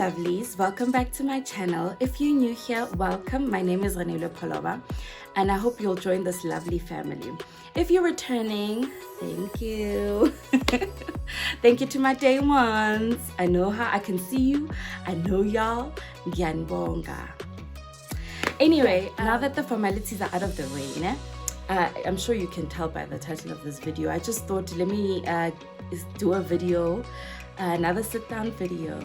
lovelies, welcome back to my channel. If you're new here, welcome. My name is LiQWYD and I hope you'll join this lovely family. If you're returning, thank you. Thank you to my day ones. I know how I can see you. I know y'all. Ngiyanibonga. Anyway, now that the formalities are out of the way, I'm sure you can tell by the title of this video. I just thought, let me do a video, another sit-down video.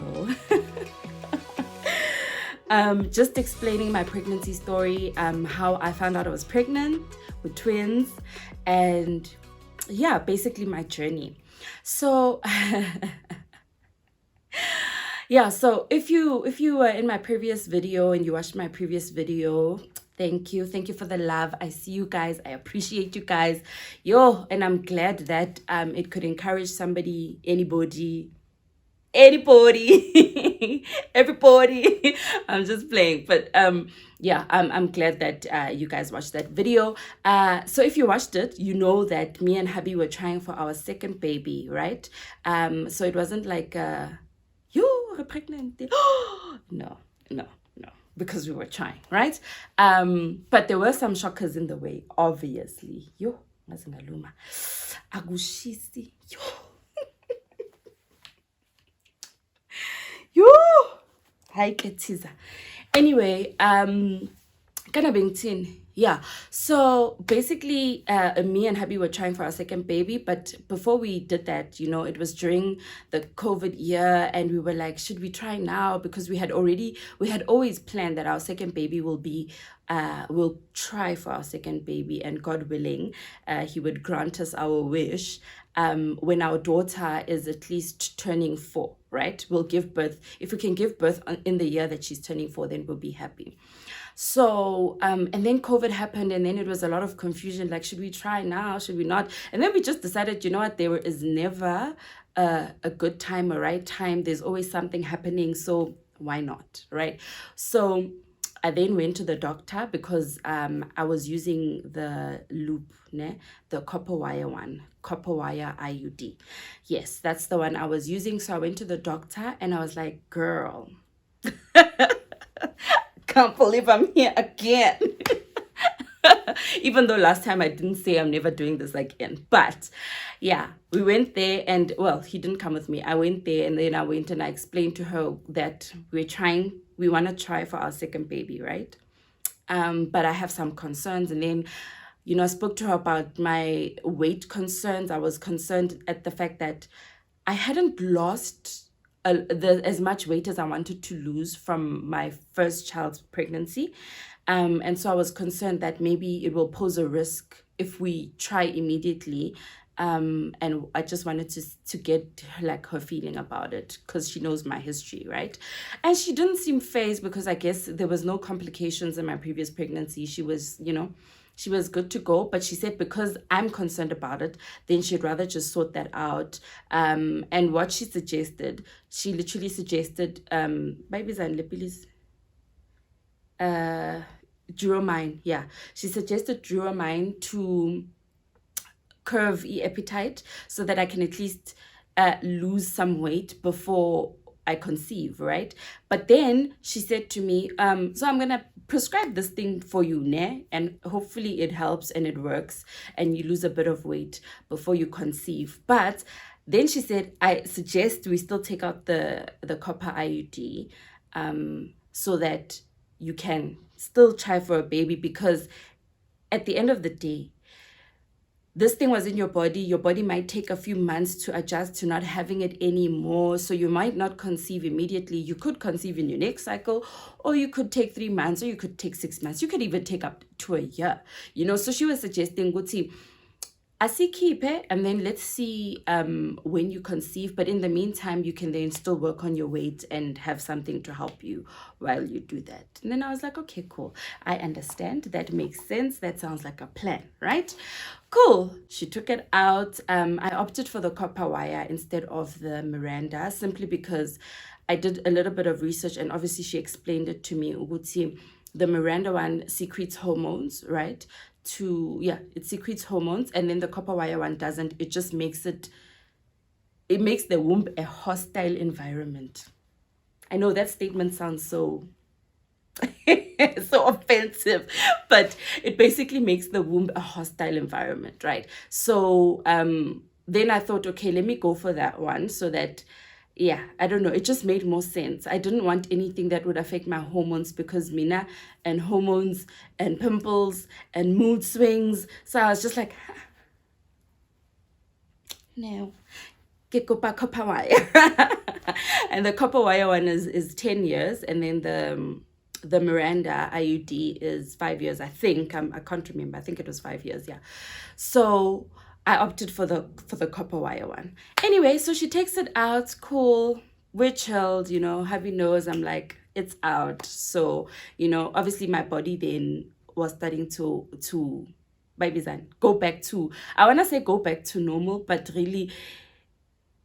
Just explaining my pregnancy story, how I found out I was pregnant with twins, and yeah, basically my journey. So yeah, so if you were in my previous video and you watched my previous video, thank you for the love. I see you guys, I appreciate you guys, and I'm glad that it could encourage somebody, anybody everybody. I'm just playing, but yeah, I'm glad that you guys watched that video. So if you watched it, you know that me and hubby were trying for our second baby, right? So it wasn't like you are pregnant. No, because we were trying, right? But there were some shockers in the way, obviously. Mazingaluma agushisi hi Ketiza. Anyway, kana bengtin. Yeah, so basically me and hubby were trying for our second baby, but before we did that, it was during the COVID year, and we were like, should we try now? Because we had always planned that our second baby will be we'll try for our second baby, and God willing, he would grant us our wish when our daughter is at least turning 4, right? We'll give birth. If we can give birth in the year that she's turning 4, then we'll be happy. So and then COVID happened, and then it was a lot of confusion, like, should we try now, should we not? And then we just decided, you know what, there is never a good time, a right time. There's always something happening, so why not, right? So I then went to the doctor because I was using the loop, the copper wire IUD. Yes, that's the one I was using. So I went to the doctor and I was like, girl, can't believe I'm here again. Even though last time I didn't say I'm never doing this again. But yeah, we went there, and well, he didn't come with me. I went there, and then I went and I explained to her that we want to try for our second baby, right? But I have some concerns. And then, I spoke to her about my weight concerns. I was concerned at the fact that I hadn't lost as much weight as I wanted to lose from my first child's pregnancy. And so I was concerned that maybe it will pose a risk if we try immediately. And I just wanted to get her feeling about it, because she knows my history, right? And she didn't seem fazed, because I guess there was no complications in my previous pregnancy. She was, she was good to go. But she said, because I'm concerned about it, then she'd rather just sort that out. And what she literally suggested, babies and lipilis, Duromine. Yeah, she suggested Duromine to curve appetite, so that I can at least lose some weight before I conceive, right? But then she said to me, so I'm gonna prescribe this thing for you, and hopefully it helps and it works and you lose a bit of weight before you conceive. But then she said, I suggest we still take out the copper IUD, so that you can still try for a baby, because at the end of the day, this thing was in your body might take a few months to adjust to not having it anymore. So you might not conceive immediately. You could conceive in your next cycle, or you could take 3 months, or you could take 6 months. You could even take up to a year, So she was suggesting, Guti, asikhiphe, and then let's see when you conceive. But in the meantime, you can then still work on your weight and have something to help you while you do that. And then I was like, okay, cool. I understand. That makes sense. That sounds like a plan, right? Cool. She took it out. I opted for the copper wire instead of the Miranda, simply because I did a little bit of research, and obviously she explained it to me. Uguti, the Miranda one secretes hormones, right? It secretes hormones, and then the copper wire one doesn't. It just makes the womb a hostile environment. I know that statement sounds so so offensive, but it basically makes the womb a hostile environment, right? So then I thought, okay, let me go for that one, so that, yeah, I don't know, it just made more sense. I didn't want anything that would affect my hormones, because mina and hormones and pimples and mood swings. So I was just like, no, get copper wire. And the copper wire one is 10 years, and then the Miranda IUD is 5 years, I think. I can't remember. I think it was 5 years, yeah. So I opted for the copper wire one. Anyway, so she takes it out, cool. We're chilled, you know, hubby knows. I'm like, it's out. So, you know, obviously my body then was starting to go back to, I want to say go back to normal, but really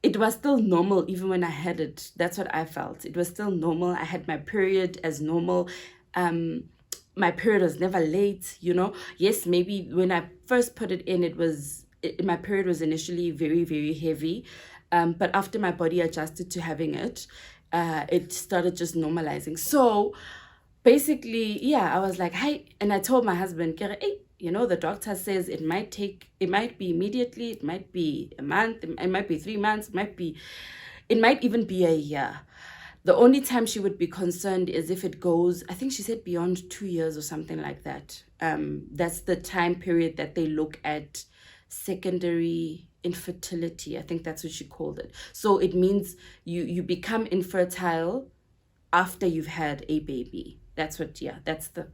it was still normal even when I had it. That's what I felt. It was still normal. I had my period as normal. My period was never late, you know. Yes, maybe when I first put it in, my period was initially very, very heavy. But after my body adjusted to having it, it started just normalizing. So basically, yeah, I was like, hey, and I told my husband, hey, you know, the doctor says it might be immediately, it might be a month, it might be 3 months, it might even be a year. The only time she would be concerned is if it goes, I think she said beyond 2 years or something like that. That's the time period that they look at secondary infertility. I think that's what she called it. So it means you become infertile after you've had a baby. That's the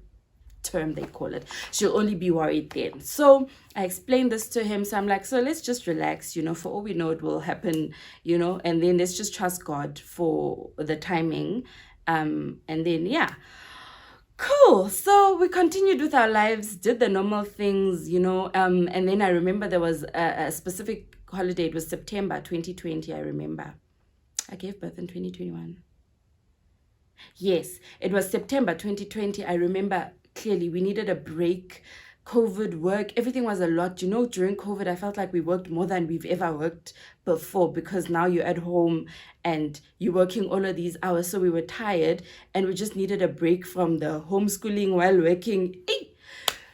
term they call it. She'll only be worried then. So I explained this to him. So I'm like, so let's just relax, you know, for all we know it will happen, you know, and then let's just trust God for the timing. And then, yeah, cool. So we continued with our lives, did the normal things, you know, and then I remember there was a specific holiday. It was September 2020, I remember. I gave birth in 2021. Yes, it was September 2020. I remember clearly. We needed a break. COVID work, everything was a lot. You know, during COVID, I felt like we worked more than we've ever worked before, because now you're at home and you're working all of these hours. So we were tired and we just needed a break from the homeschooling while working.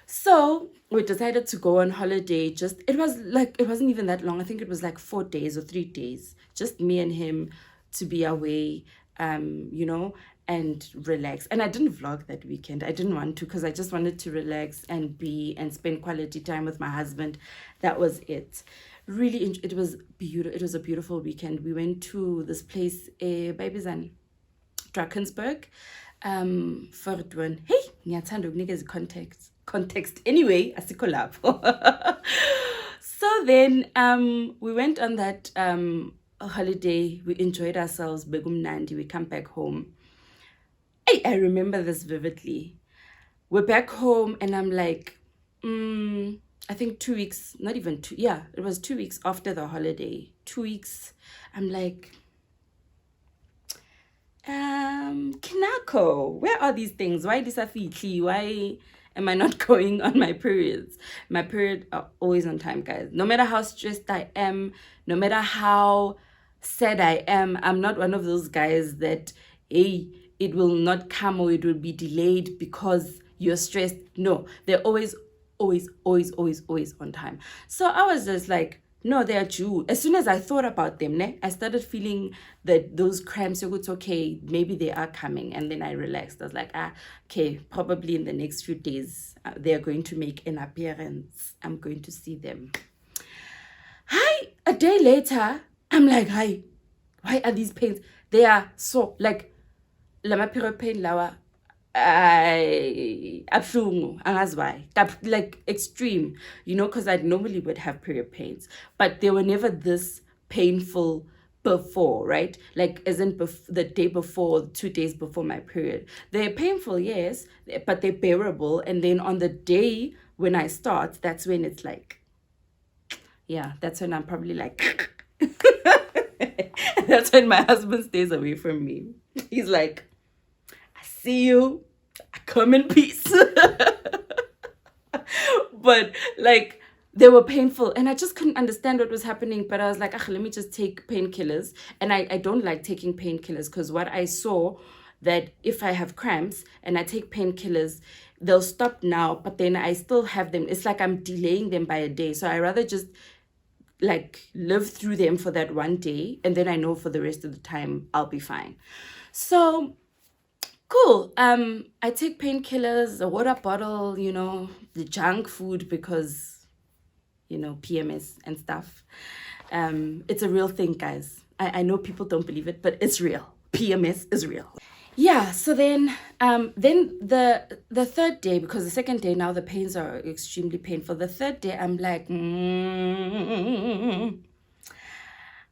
So we decided to go on holiday. It wasn't even that long. I think it was like 4 days or 3 days, just me and him to be away, you know, and relax. And I didn't vlog that weekend. I didn't want to, because I just wanted to relax and spend quality time with my husband. That was it. Really, it was beautiful. It was a beautiful weekend. We went to this place, Babizan, Drakensberg, for doing. Hey, ngiyathanda ukunikeza context. Anyway, asikho lapho. So then, we went on that holiday. We enjoyed ourselves. Begumnandi. We come back home. I remember this vividly. We're back home and I'm like, I think 2 weeks, not even 2, yeah, it was 2 weeks after the holiday. 2 weeks, I'm like, Kinako, where are these things? Why disafitli? Why am I not going on my periods? My period are always on time, guys. No matter how stressed I am, no matter how sad I am, I'm not one of those guys that, hey, it will not come or it will be delayed because you're stressed. No, they're always on time. So I was just like, no, they're due. As soon as I thought about them, I started feeling that those cramps, it's okay, maybe they are coming. And then I relaxed. I was like, okay, probably in the next few days, they're going to make an appearance. I'm going to see them. Hi, a day later, I'm like, hi, why are these pains? They are so, like, lama period pain lawa abhlungu angazi why, like extreme, you know, because I normally would have period pains, but they were never this painful before, right? Like, as in the day before, 2 days before my period. They're painful, yes, but they're bearable. And then on the day when I start, that's when it's like, yeah, that's when I'm probably like that's when my husband stays away from me. He's like, see you, I come in peace. But like, They were painful, and I just couldn't understand what was happening. But I was like, let me just take painkillers. And I don't like taking painkillers, because what I saw, that if I have cramps and I take painkillers, they'll stop now, but then I still have them. It's like I'm delaying them by a day. So I rather just like live through them for that one day, and then I know for the rest of the time I'll be fine. So cool. I take painkillers, a water bottle, the junk food, because PMS and stuff. It's a real thing, guys. I know people don't believe it, but it's real. PMS is real. Yeah, so then the third day, because the second day now the pains are extremely painful. The third day I'm like,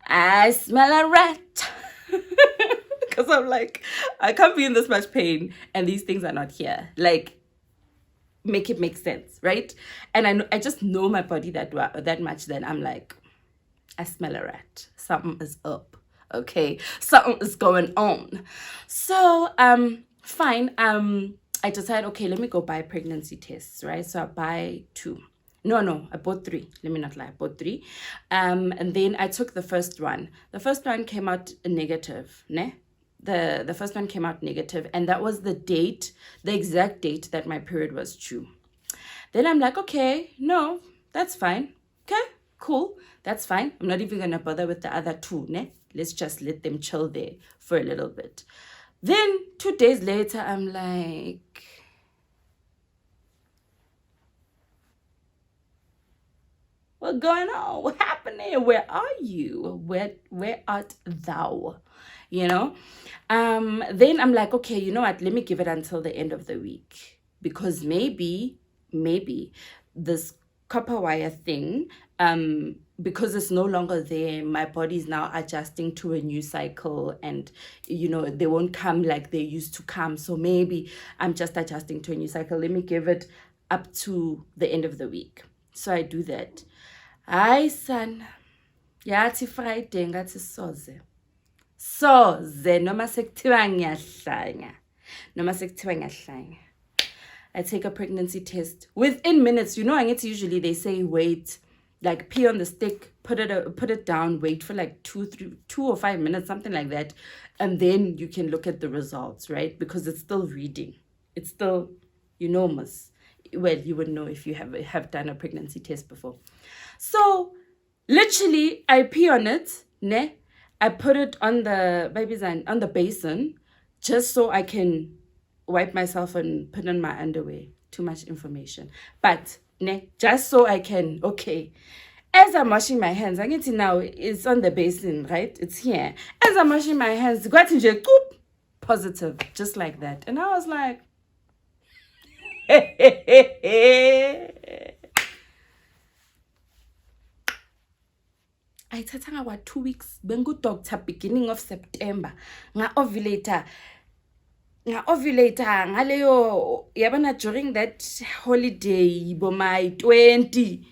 I smell a rat. Because I'm like, I can't be in this much pain and these things are not here. Like, make it make sense, right? And I just know my body that much. Then I'm like, I smell a rat. Something is up. Okay, something is going on. So fine. I decided, okay, let me go buy pregnancy tests, right? So I buy 2. No, I bought 3. Let me not lie, I bought 3. And then I took the first one. The first one came out negative, ne? The first one came out negative, and that was the exact date that my period was due. Then I'm like, okay, no, that's fine. Okay, cool, that's fine. I'm not even gonna bother with the other 2, ne? Let's just let them chill there for a little bit. Then 2 days later, I'm like, what's going on? What happened there? Where are you? Where art thou? Then I'm like, okay, you know what? Let me give it until the end of the week, because maybe this copper wire thing, because it's no longer there, my body's now adjusting to a new cycle, and they won't come like they used to come. So maybe I'm just adjusting to a new cycle. Let me give it up to the end of the week. So I do that. Hayi son, yathi Friday ngathi soze noma sekuthiwa ngiyahlanya, I take a pregnancy test. Within minutes, usually they say wait, like pee on the stick, put it down, wait for like 2 or 5 minutes, something like that, and then you can look at the results, right? Because it's still reading. It's still enormous. Well, you would know if you have done a pregnancy test before. So literally, I pee on it, ne? I put it on the basin, just so I can wipe myself and put on my underwear. Too much information. But ne, just so I can, okay. As I'm washing my hands, I get to now, it's on the basin, right? It's here. As I'm washing my hands, positive, just like that. And I was like, I tatanga what 2 weeks bengu doctor beginning of September nga ovulator ngaleyo yabana during that holiday bo my 20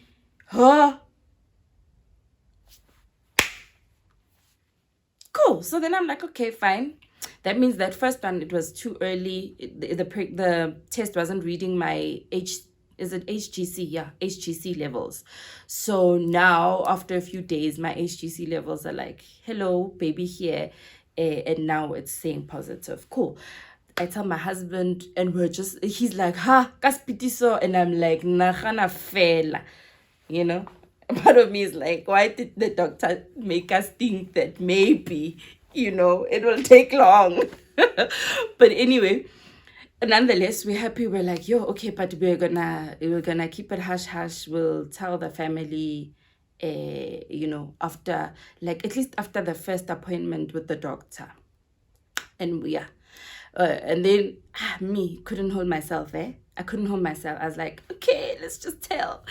cool. So then I'm like, okay, fine. That means that first one, it was too early. The test wasn't reading my HGC? Yeah, HGC levels. So now, after a few days, my HGC levels are like, hello, baby here. And now it's saying positive. Cool. I tell my husband, and he's like, kaspitiso. And I'm like, nagana fela. Part of me is like, why did the doctor make us think that maybe, it will take long? But anyway, nonetheless, we're happy. We're like, yo, okay, but we're gonna keep it hush hush. We'll tell the family, after, like, at least after the first appointment with the doctor. And and then me couldn't hold myself. I couldn't hold myself. I was like, okay, let's just tell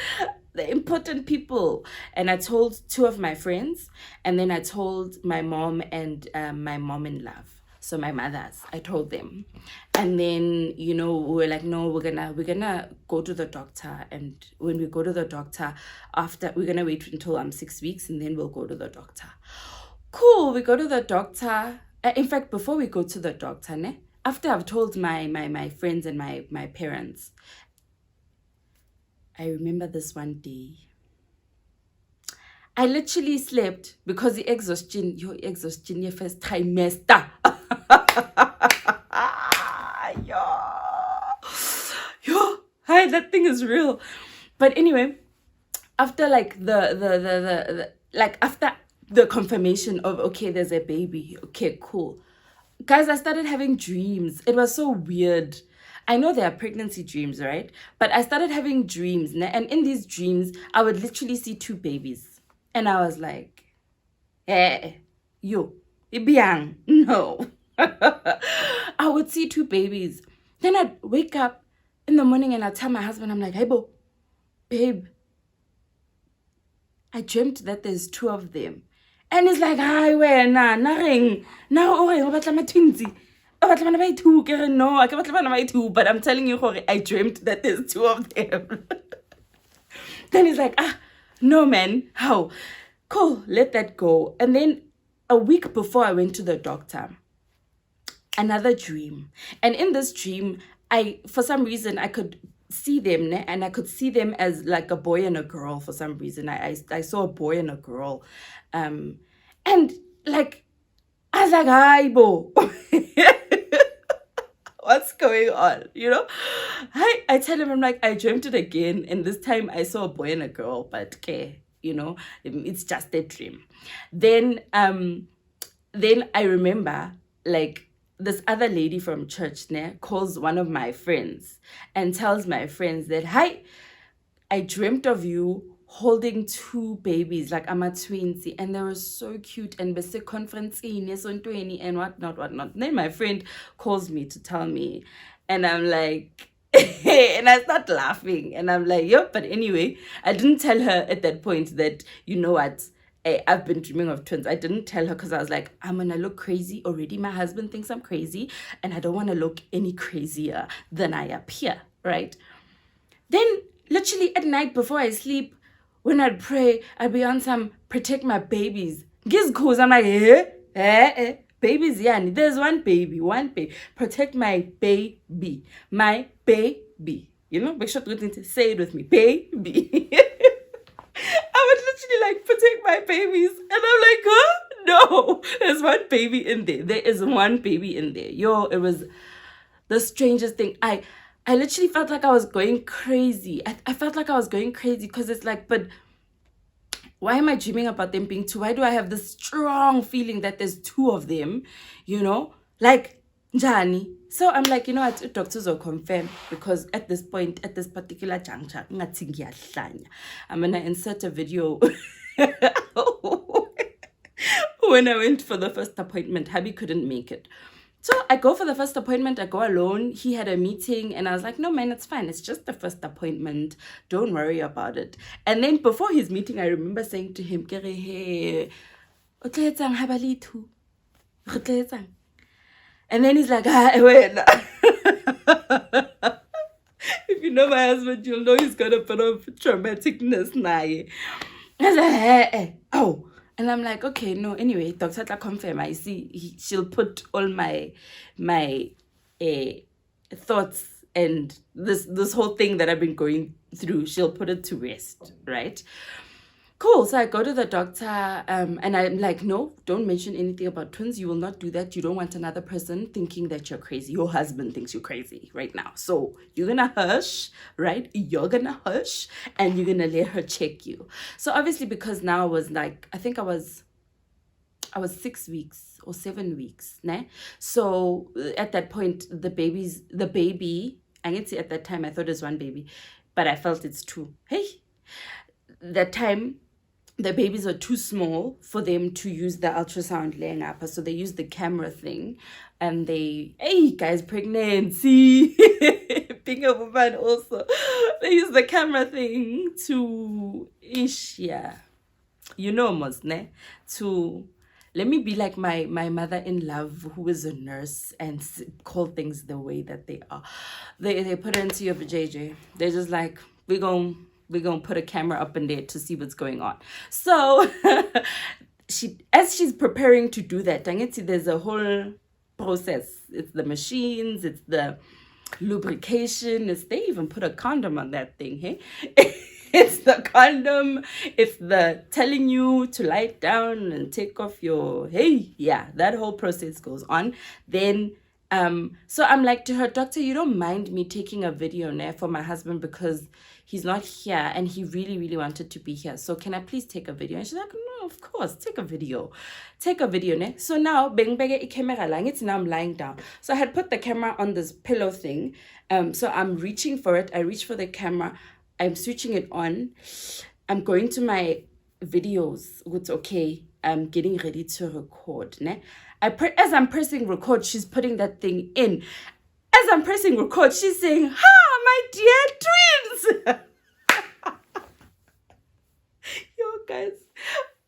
the important people. And I told 2 of my friends, and then I told my mom and my mom-in-law. So my mothers, I told them. And then, we were like, no, we're gonna go to the doctor. And when we go to the doctor, we're gonna wait until I'm 6 weeks, and then we'll go to the doctor. Cool, we go to the doctor. In fact, before we go to the doctor, after I've told my friends and my parents, I remember this one day. I literally slept because your exhaustion, your first trimester. Yo, hi, that thing is real. But anyway, after like like after the confirmation of okay, there's a baby. Okay, cool. Guys, I started having dreams. It was so weird. I know there are pregnancy dreams, right? But I started having dreams, and in these dreams, I would literally see two babies. And I was like, yo, ibiang, no. I would see two babies. Then I'd wake up in the morning and I'd tell my husband, I'm like, hey, babe, I dreamt that there's two of them. And he's like, hi, where, nothing. Now, oh, but I'm a twinsy. Oh, but I'm a two. No, I can't buy two. But I'm telling you, I dreamt that there's two of them. Then he's like, no, man, how? Cool, let that go. And then a week before I went to the doctor, another dream. And in this dream, for some reason, I could see them, and I could see them as like a boy and a girl for some reason. I saw a boy and a girl. And like, I was like, hi, bo. What's going on? You know? I tell him, I'm like, I dreamt it again. And this time I saw a boy and a girl, but okay, you know, it's just a dream. Then I remember like this other lady from church calls one of my friends and tells my friends that, hi, I dreamt of you holding two babies, like I'm a twinsy, and they were so cute, and bese conference and whatnot. Then my friend calls me to tell me, and I'm like, and I start laughing, and I'm like, yep. But anyway, I didn't tell her at that point that, you know what, I've been dreaming of twins. I didn't tell her because I was like, I'm gonna look crazy already. My husband thinks I'm crazy, and I don't want to look any crazier than I appear, right? Then literally at night before I sleep, when I'd pray, I'd be on some protect my babies. Gizkos, I'm like, babies, yeah. There's one baby. Protect my baby. My baby. You know, make sure to say it with me. Baby. I would literally like protect my babies. And I'm like, huh? No. There's one baby in there. There is one baby in there. Yo, it was the strangest thing. I literally felt like I was going crazy. I felt like I was going crazy because it's like, but why am I dreaming about them being two? Why do I have this strong feeling that there's two of them? You know, like, njani. So I'm like, you know what, doctors will confirm, because at this point, at this particular juncture, I'm gonna insert a video. When I went for the first appointment, hubby couldn't make it. So I go for the first appointment, I go alone. He had a meeting and I was like, no, man, it's fine. It's just the first appointment. Don't worry about it. And then before his meeting, I remember saying to him, hey, and then he's like, wait. If you know my husband, you'll know he's got a bit of traumaticness now. I was like, hey. Oh. And I'm like, okay, no, anyway, Dr. Tla confirm. I see she'll put all my thoughts and this whole thing that I've been going through, she'll put it to rest, right? Cool. So I go to the doctor and I'm like, no, don't mention anything about twins. You will not do that. You don't want another person thinking that you're crazy. Your husband thinks you're crazy right now. So you're going to hush, right? You're going to hush and you're going to let her check you. So obviously, because now I was like, I think I was 6 weeks or 7 weeks. Né? So at that point, the baby, I can say at that time, I thought it was one baby, but I felt it's two. Hey, that time, the babies were too small for them to use the ultrasound laying up. So they used the camera thing and hey guys, pregnancy, being a woman also. They use the camera thing to, you know, most, ne? To, let me be like my mother-in-law who is a nurse and call things the way that they are. They put it into your JJ. They're just like, we're going to put a camera up in there to see what's going on. So as she's preparing to do that, there's a whole process. It's the machines, it's the lubrication, they even put a condom on that thing, hey? It's the condom, it's the telling you to lie down and take off your, hey, yeah, that whole process goes on. Then so I'm like to her, doctor, you don't mind me taking a video now for my husband because he's not here and he really, really wanted to be here. So can I please take a video? And she's like, no, of course, take a video. Take a video, ne? So now, beng bege camera lang, it's now I'm lying down. So I had put the camera on this pillow thing. So I'm reaching for it. I reach for the camera. I'm switching it on. I'm going to my videos. It's okay. I'm getting ready to record. Ne? As I'm pressing record, she's putting that thing in. As I'm pressing record, she's saying, "Ha, my dear twins!" Yo, guys,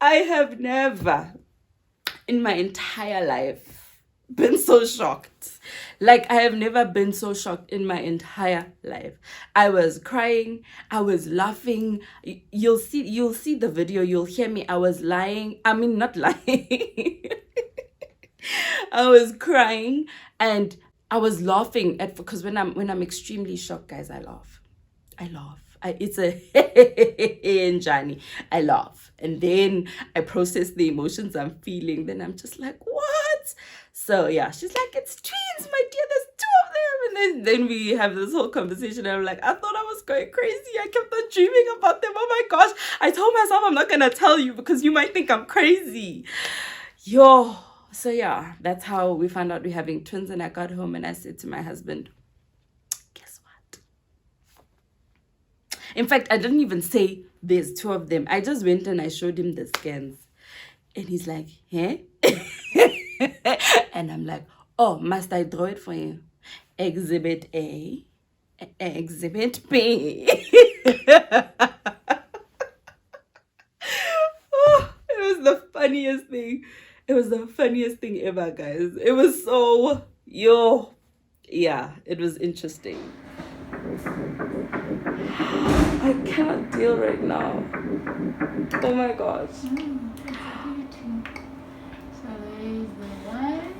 I have never in my entire life been so shocked. Like, I have never been so shocked in my entire life. I was crying, I was laughing. You'll see the video, you'll hear me. I was lying. I mean, not lying. I was crying and I was laughing at, because when I'm extremely shocked, guys, I laugh. It's a journey. I laugh. And then I process the emotions I'm feeling. Then I'm just like, what? So yeah, she's like, it's twins, my dear, there's two of them. And then we have this whole conversation. And I'm like, I thought I was going crazy. I kept on dreaming about them. Oh my gosh. I told myself I'm not gonna tell you because you might think I'm crazy. Yo. So yeah, that's how we found out we're having twins. And I got home and I said to my husband, guess what? In fact, I didn't even say there's two of them. I just went and I showed him the scans. And he's like, huh? And I'm like, oh, must I draw it for you? Exhibit A, Exhibit B. Oh, it was the funniest thing. It was the funniest thing ever, guys. It was so, yeah, it was interesting. I cannot deal right now. Oh my gosh. So there is the one,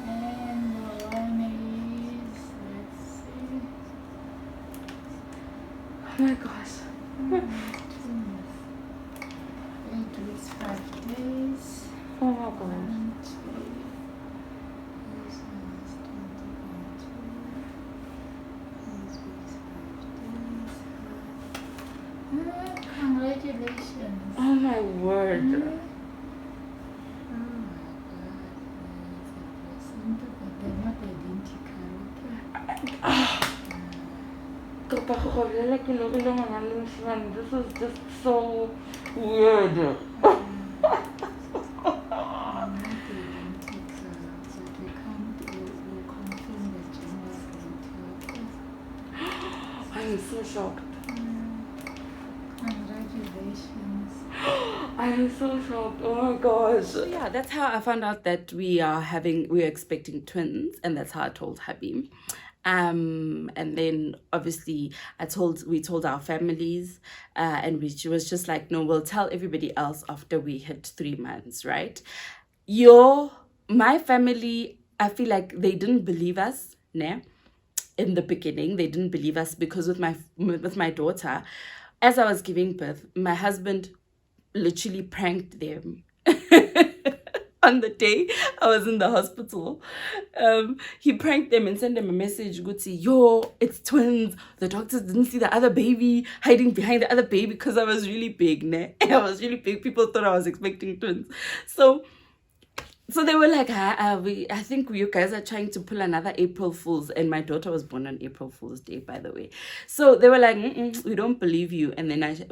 and the one is, let's see. Oh my gosh. 8 weeks, 5 days. Oh my gosh. 1, 2. This one is 20.2. 8 weeks, 5 days. Congratulations. Oh my word. Oh my God, it's a placenta, but they're not identical. This is just so weird. Not identical, so we can't, we'll confirm the genders later. I'm so shocked. Congratulations. I'm so shocked. Oh my gosh. So yeah, that's how I found out that we're expecting twins, and that's how I told Habib. And then obviously we told our families, and she was just like, no, we'll tell everybody else after we hit 3 months, right? My family, I feel like they didn't believe us, ne? In the beginning, they didn't believe us because with my daughter, as I was giving birth, my husband literally pranked them. On the day I was in the hospital, he pranked them and sent them a message, Gucci, yo, it's twins. The doctors didn't see the other baby hiding behind the other baby because I was really big, ne? I was really big. People thought I was expecting twins. So they were like, I think you guys are trying to pull another April Fool's. And my daughter was born on April Fool's Day, by the way. So they were like, we don't believe you. And then I sent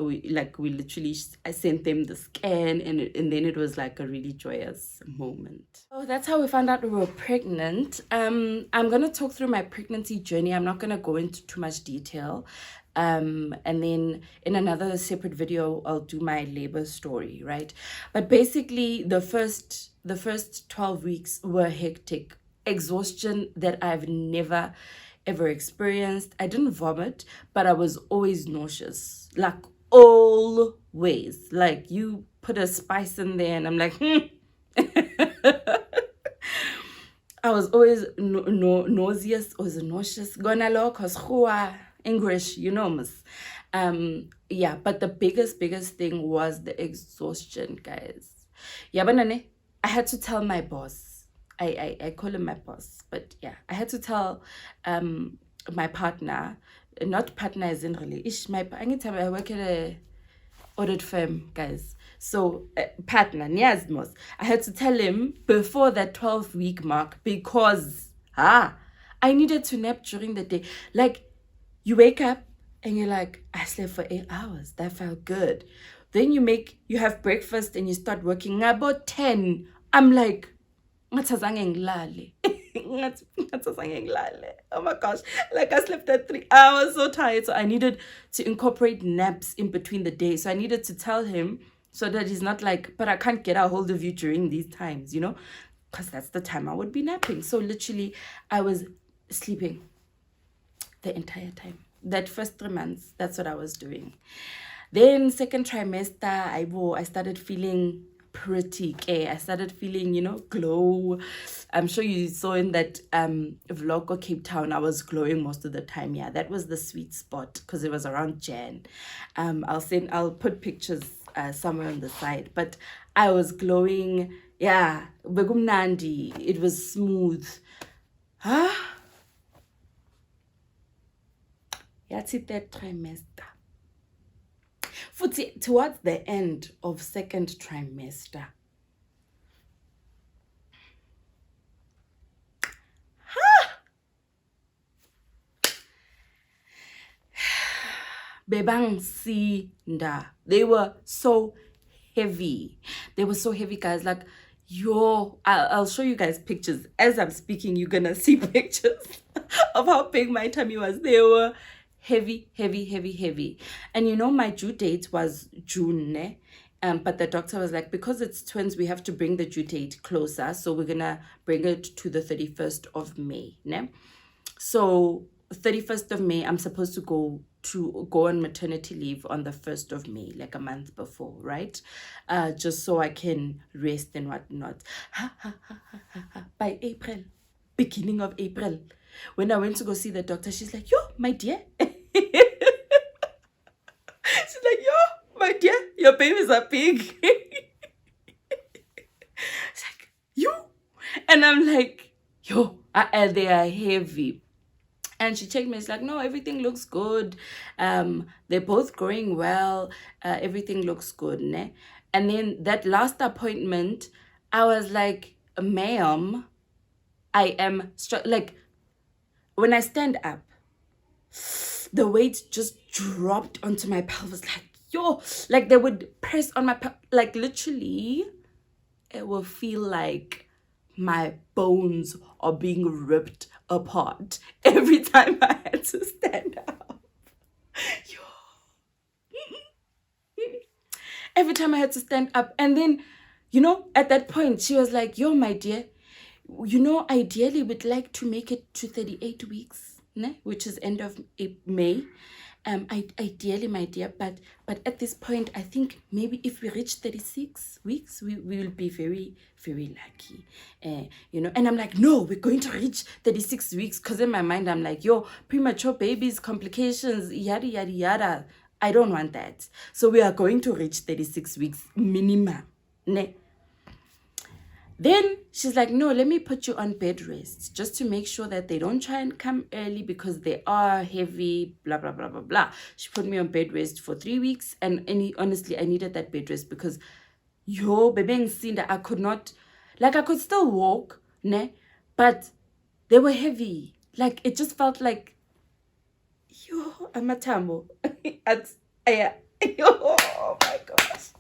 them the scan, and then it was like a really joyous moment. So that's how we found out we were pregnant. I'm going to talk through my pregnancy journey. I'm not going to go into too much detail. And then in another separate video, I'll do my labor story, right? But basically, the first 12 weeks were hectic. Exhaustion that I've never, ever experienced. I didn't vomit, but I was always nauseous. Like, always. Like, you put a spice in there, and I'm like, I was always nauseous, or nauseous. Gonalo, cause English, you know, miss. Yeah, but the biggest thing was the exhaustion, guys. Yeah, but I had to tell my boss. I call him my boss, but yeah, I had to tell my partner, not partner as in really. Anytime I work at a audit firm, guys. So partner, Niasmos, I had to tell him before that 12-week mark because I needed to nap during the day. Like, you wake up and you're like, I slept for 8 hours. That felt good. Then you have breakfast and you start working. About 10, I'm like, ngathazange ngilale. Ngathazange ngilale. Oh my gosh. Like, I slept at 3 hours, so tired. So I needed to incorporate naps in between the day. So I needed to tell him so that he's not like, but I can't get a hold of you during these times, you know? Because that's the time I would be napping. So literally, I was sleeping the entire time. That first 3 months, that's what I was doing. Then second trimester, I started feeling pretty gay. I started feeling, glow. I'm sure you saw in that vlog of Cape Town, I was glowing most of the time. Yeah, that was the sweet spot because it was around Jan. I'll put pictures somewhere on the side, but I was glowing. Yeah, begumnandi. It was smooth. Yathi third trimester. Futhi, towards the end of second trimester, bebang sinda. They were so heavy. They were so heavy, guys. Like, I'll show you guys pictures. As I'm speaking, you're gonna see pictures of how big my tummy was. They were heavy. And my due date was June, ne? But the doctor was like, because it's twins, we have to bring the due date closer. So we're gonna bring it to the 31st of May, ne? So 31st of May, I'm supposed to go on maternity leave on the 1st of May, like a month before, right? Just so I can rest and whatnot. By April, beginning of April, when I went to go see the doctor, she's like, yo, my dear. She's like, yo, my dear, your babies are big. It's like, you? And I'm like, yo, they are heavy. And she checked me. It's like, no, everything looks good. They're both growing well. Everything looks good, ne? And then that last appointment, I was like, ma'am, I am like, when I stand up, the weight just dropped onto my pelvis. Like, yo, like they would press on my like literally, it will feel like my bones are being ripped apart every time I had to stand up. Every time I had to stand up. And then, at that point, she was like, yo, my dear, ideally we'd like to make it to 38 weeks, ne? Which is end of May. Ideally, my dear, but at this point, I think maybe if we reach 36 weeks, we will be very, very lucky. And I'm like, no, we're going to reach 36 weeks, because in my mind, I'm like, yo, premature babies, complications, yada, yada, yada. I don't want that. So we are going to reach 36 weeks minimum. Ne? Then she's like, no, let me put you on bed rest just to make sure that they don't try and come early because they are heavy, blah, blah, blah, blah, blah. She put me on bed rest for 3 weeks. And honestly, I needed that bed rest because, baby, I could not, like, I could still walk, ne? But they were heavy. Like, it just felt like, amatambo. Oh my gosh.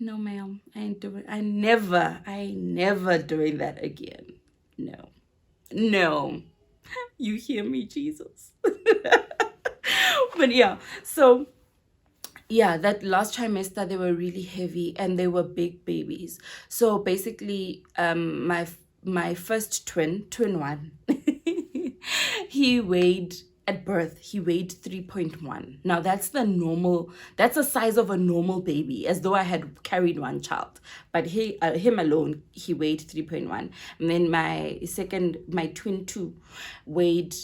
No, ma'am. I ain't doing. I never doing that again. No. You hear me, Jesus? But yeah, so yeah, that last trimester they were really heavy and they were big babies. So basically, my first twin one, he weighed at birth, he weighed 3.1. Now that's that's the size of a normal baby, as though I had carried one child. But him alone, he weighed 3.1. And then my twin two weighed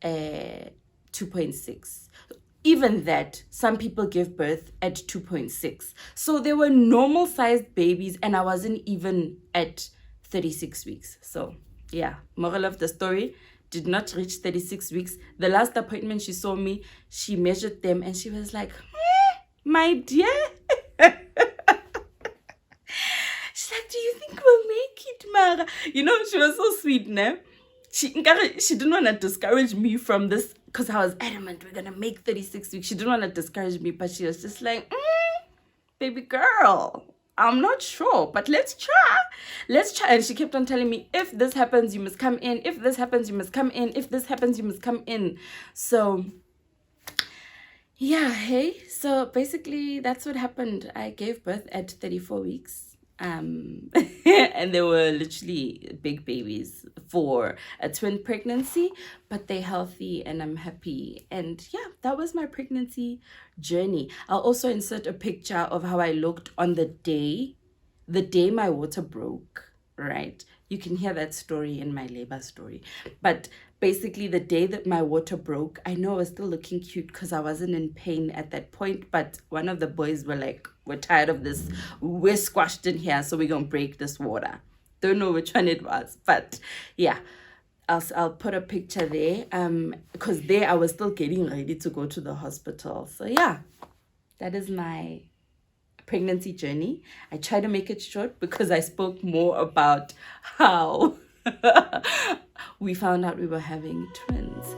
2.6. Even that, some people give birth at 2.6. So they were normal sized babies, and I wasn't even at 36 weeks. So yeah, moral of the story, did not reach 36 weeks. The last appointment she saw me, she measured them and she was like, my dear. She's like, do you think we'll make it, Mara? You know, she was so sweet, ne? She didn't want to discourage me from this, because I was adamant we're going to make 36 weeks. She didn't want to discourage me, but she was just like, baby girl, I'm not sure, but let's try. Let's try. And she kept on telling me, if this happens, you must come in. If this happens, you must come in. If this happens, you must come in. So, yeah, hey. So basically, that's what happened. I gave birth at 34 weeks. And they were literally big babies for a twin pregnancy, but they're healthy and I'm happy. And yeah, that was my pregnancy journey. I'll also insert a picture of how I looked on the day my water broke, right? You can hear that story in my labor story. But basically, the day that my water broke, I know I was still looking cute because I wasn't in pain at that point. But one of the boys were like, we're tired of this. We're squashed in here, so we're going to break this water. Don't know which one it was. But yeah, I'll put a picture there. Because there I was still getting ready to go to the hospital. So yeah, that is my pregnancy journey. I try to make it short because I spoke more about how we found out we were having twins.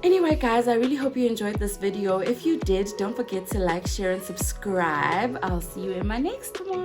Anyway, guys, I really hope you enjoyed this video. If you did, don't forget to like, share, and subscribe. I'll see you in my next one.